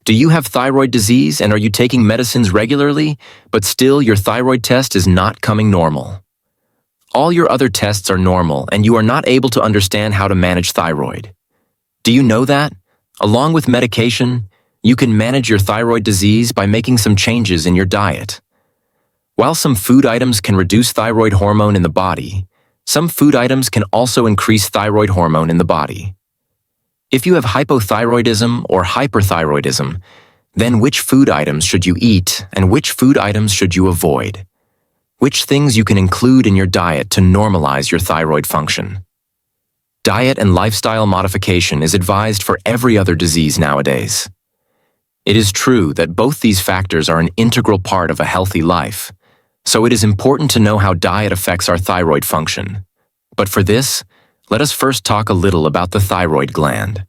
Do you have thyroid disease and are you taking medicines regularly, but still your thyroid test is not coming normal? All your other tests are normal and you are not able to understand how to manage thyroid. Do you know that? Along with medication, you can manage your thyroid disease by making some changes in your diet. While some food items can reduce thyroid hormone in the body, some food items can also increase thyroid hormone in the body. If you have hypothyroidism or hyperthyroidism, then which food items should you eat and which food items should you avoid? Which things you can include in your diet to normalize your thyroid function? Diet and lifestyle modification is advised for every other disease nowadays. It is true that both these factors are an integral part of a healthy life, so it is important to know how diet affects our thyroid function. But for this, let us first talk a little about the thyroid gland.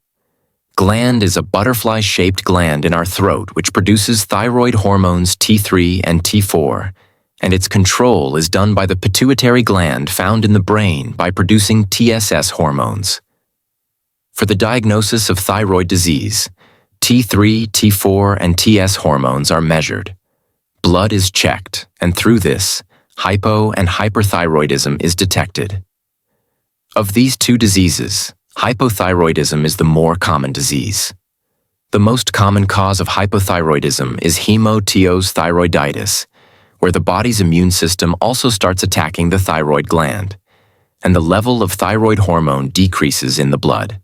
Gland is a butterfly-shaped gland in our throat which produces thyroid hormones T3 and T4, and its control is done by the pituitary gland found in the brain by producing TSS hormones. For the diagnosis of thyroid disease, T3, T4, and TS hormones are measured. Blood is checked, and through this, hypo and hyperthyroidism is detected. Of these two diseases, hypothyroidism is the more common disease. The most common cause of hypothyroidism is hemothyroiditis, where the body's immune system also starts attacking the thyroid gland, and the level of thyroid hormone decreases in the blood.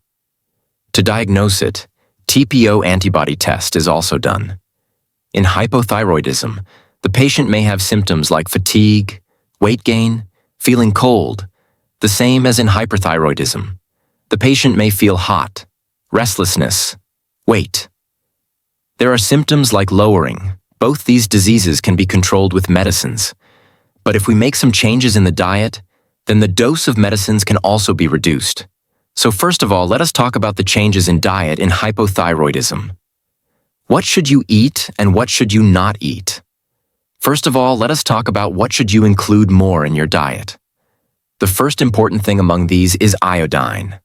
To diagnose it, TPO antibody test is also done. In hypothyroidism, the patient may have symptoms like fatigue, weight gain, feeling cold, the same as in hyperthyroidism. The patient may feel hot, restlessness, weight. There are symptoms like lowering. Both these diseases can be controlled with medicines. But if we make some changes in the diet, then the dose of medicines can also be reduced. So first of all, let us talk about the changes in diet in hypothyroidism. What should you eat and what should you not eat? First of all, let us talk about what should you include more in your diet. The first important thing among these is iodine.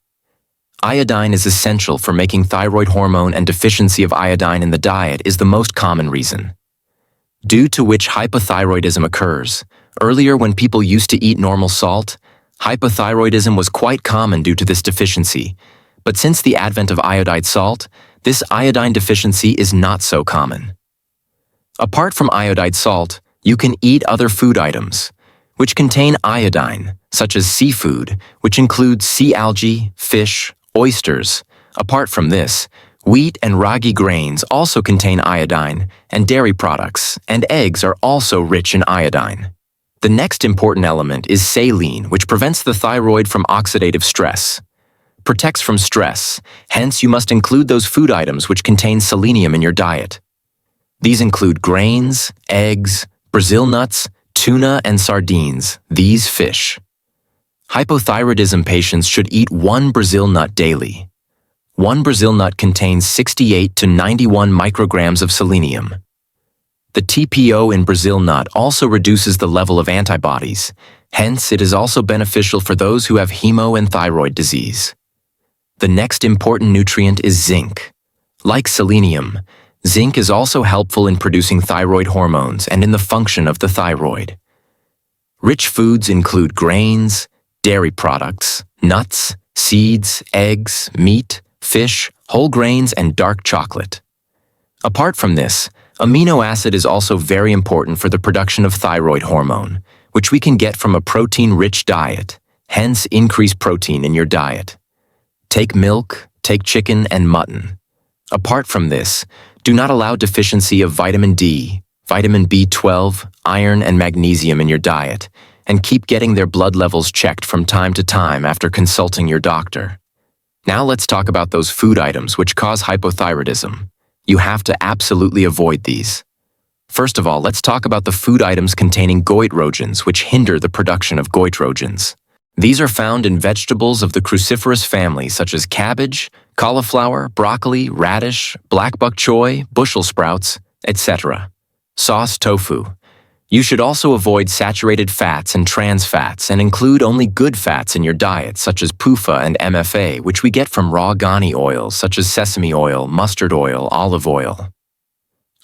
Iodine is essential for making thyroid hormone, and deficiency of iodine in the diet is the most common reason, due to which hypothyroidism occurs. Earlier, when people used to eat normal salt, hypothyroidism was quite common due to this deficiency. But since the advent of iodide salt, this iodine deficiency is not so common. Apart from iodide salt, you can eat other food items, which contain iodine, such as seafood, which includes sea algae, fish, oysters. Apart from this, wheat and ragi grains also contain iodine, and dairy products and eggs are also rich in iodine. The next important element is saline, which prevents the thyroid from oxidative stress, protects from stress, hence you must include those food items which contain selenium in your diet. These include grains, eggs, Brazil nuts, tuna, and sardines, these fish. Hypothyroidism patients should eat 1 Brazil nut daily. 1 Brazil nut contains 68 to 91 micrograms of selenium. The TPO in Brazil nut also reduces the level of antibodies, hence it is also beneficial for those who have hemo and thyroid disease. The next important nutrient is zinc. Like selenium, zinc is also helpful in producing thyroid hormones and in the function of the thyroid. Rich foods include grains, dairy products, nuts, seeds, eggs, meat, fish, whole grains, and dark chocolate. Apart from this, amino acid is also very important for the production of thyroid hormone, which we can get from a protein-rich diet, hence increase protein in your diet. Take milk, take chicken and mutton. Apart from this, do not allow deficiency of vitamin D, vitamin B12, iron, and magnesium in your diet, and keep getting their blood levels checked from time to time after consulting your doctor. Now let's talk about those food items which cause hypothyroidism. You have to absolutely avoid these. First of all, let's talk about the food items containing goitrogens which hinder the production of goitrogens. These are found in vegetables of the cruciferous family such as cabbage, cauliflower, broccoli, radish, black bok choy, bushel sprouts, etc. Sauce tofu. You should also avoid saturated fats and trans fats and include only good fats in your diet such as PUFA and MFA, which we get from raw ghani oils such as sesame oil, mustard oil, olive oil.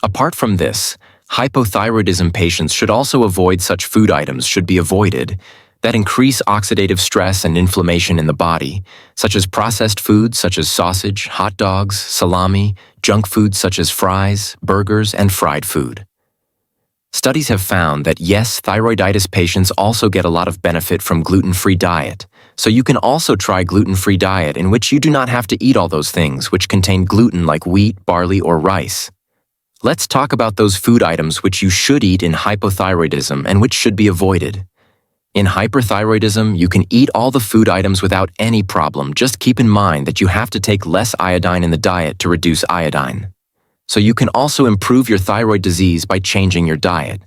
Apart from this, hypothyroidism patients should also avoid such food items should be avoided that increase oxidative stress and inflammation in the body, such as processed foods such as sausage, hot dogs, salami, junk foods such as fries, burgers, and fried food. Studies have found that yes, thyroiditis patients also get a lot of benefit from gluten-free diet, so you can also try gluten-free diet in which you do not have to eat all those things which contain gluten like wheat, barley, or rice. Let's talk about those food items which you should eat in hypothyroidism and which should be avoided. In hyperthyroidism, you can eat all the food items without any problem. Just keep in mind that you have to take less iodine in the diet to reduce iodine. So you can also improve your thyroid disease by changing your diet.